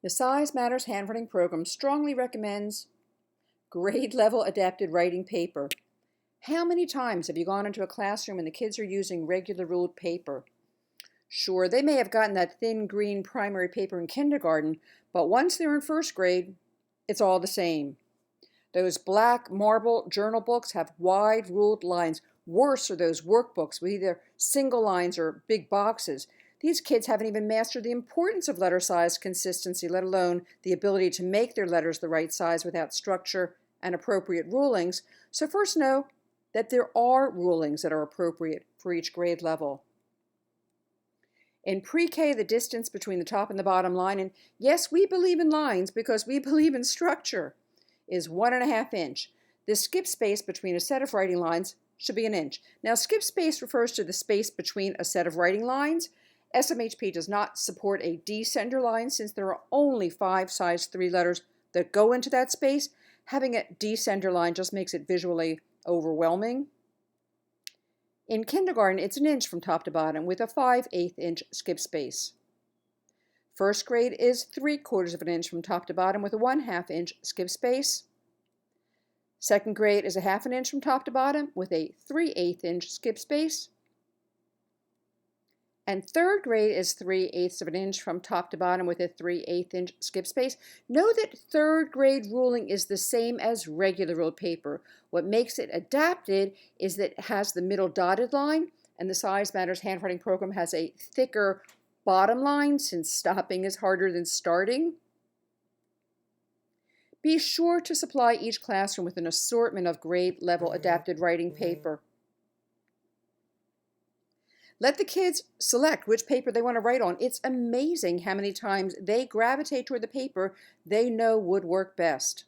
The Size Matters Handwriting Program strongly recommends grade level adapted writing paper. How many times have you gone into a classroom and the kids are using regular ruled paper? Sure, they may have gotten that thin green primary paper in kindergarten, but once they're in first grade, it's all the same. Those black marble journal books have wide ruled lines. Worse are those workbooks with either single lines or big boxes. These kids haven't even mastered the importance of letter size consistency, let alone the ability to make their letters the right size without structure and appropriate rulings. So first know that there are rulings that are appropriate for each grade level. In pre-K, the distance between the top and the bottom line, and yes, we believe in lines because we believe in structure, is 1.5 inches. The skip space between a set of writing lines should be 1 inch. Now, skip space refers to the space between a set of writing lines. SMHP does not support a descender line since there are only 5 size 3 letters that go into that space. Having a descender line just makes it visually overwhelming. In kindergarten, it's 1 inch from top to bottom with a 5/8 inch skip space. First grade is 3/4 of an inch from top to bottom with a 1/2 inch skip space. Second grade is a 1/2 inch from top to bottom with a 3/8 inch skip space. And third grade is 3/8 of an inch from top to bottom with a 3/8 inch skip space. Know that third grade ruling is the same as regular ruled paper. What makes it adapted is that it has the middle dotted line, and the Size Matters Handwriting Program has a thicker bottom line since stopping is harder than starting. Be sure to supply each classroom with an assortment of grade level adapted writing paper. Let the kids select which paper they want to write on. It's amazing how many times they gravitate toward the paper they know would work best.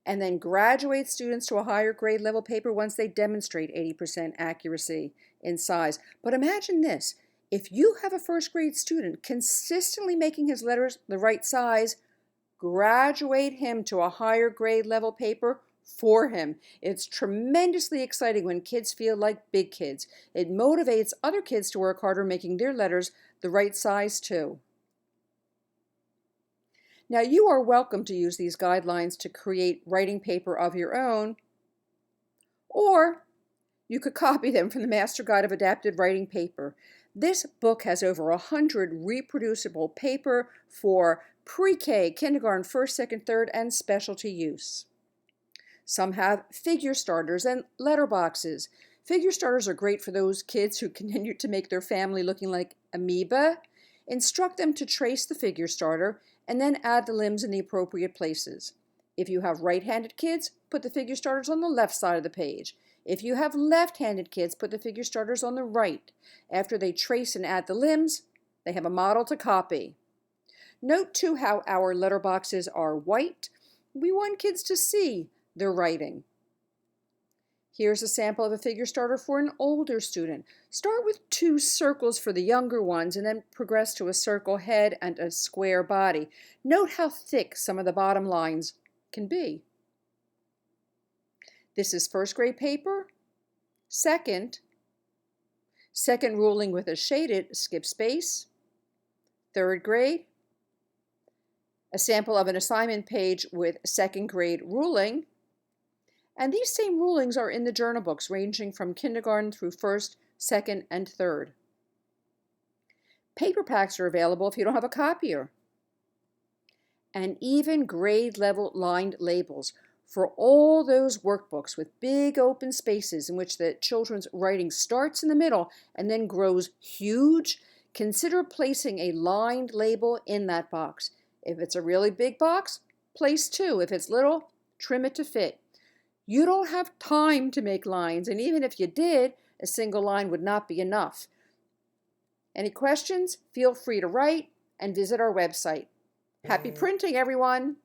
And then graduate students to a higher grade level paper once they demonstrate 80% accuracy in size. But imagine this, if you have a first grade student consistently making his letters the right size, graduate him to a higher grade level paper for him. It's tremendously exciting when kids feel like big kids. It motivates other kids to work harder making their letters the right size too. Now, you are welcome to use these guidelines to create writing paper of your own, or you could copy them from the Master Guide of Adapted Writing Paper. This book has over 100 reproducible paper for pre-K, kindergarten, first, second, third, and specialty use. Some have figure starters and letter boxes. Figure starters are great for those kids who continue to make their family looking like amoeba. Instruct them to trace the figure starter and then add the limbs in the appropriate places. If you have right-handed kids, put the figure starters on the left side of the page. If you have left-handed kids, put the figure starters on the right. After they trace and add the limbs, they have a model to copy. Note too how our letter boxes are white. We want kids to see their writing. Here's a sample of a figure starter for an older student. Start with 2 circles for the younger ones and then progress to a circle head and a square body. Note how thick some of the bottom lines can be. This is first grade paper. Second ruling with a shaded skip space. Third grade. A sample of an assignment page with second grade ruling. And these same rulings are in the journal books ranging from kindergarten through first, second, and third. Paper packs are available if you don't have a copier. And even grade level lined labels for all those workbooks with big open spaces in which the children's writing starts in the middle and then grows huge. Consider placing a lined label in that box. If it's a really big box, place 2. If it's little, trim it to fit. You don't have time to make lines, and even if you did, a single line would not be enough. Any questions? Feel free to write and visit our website. Happy printing, everyone!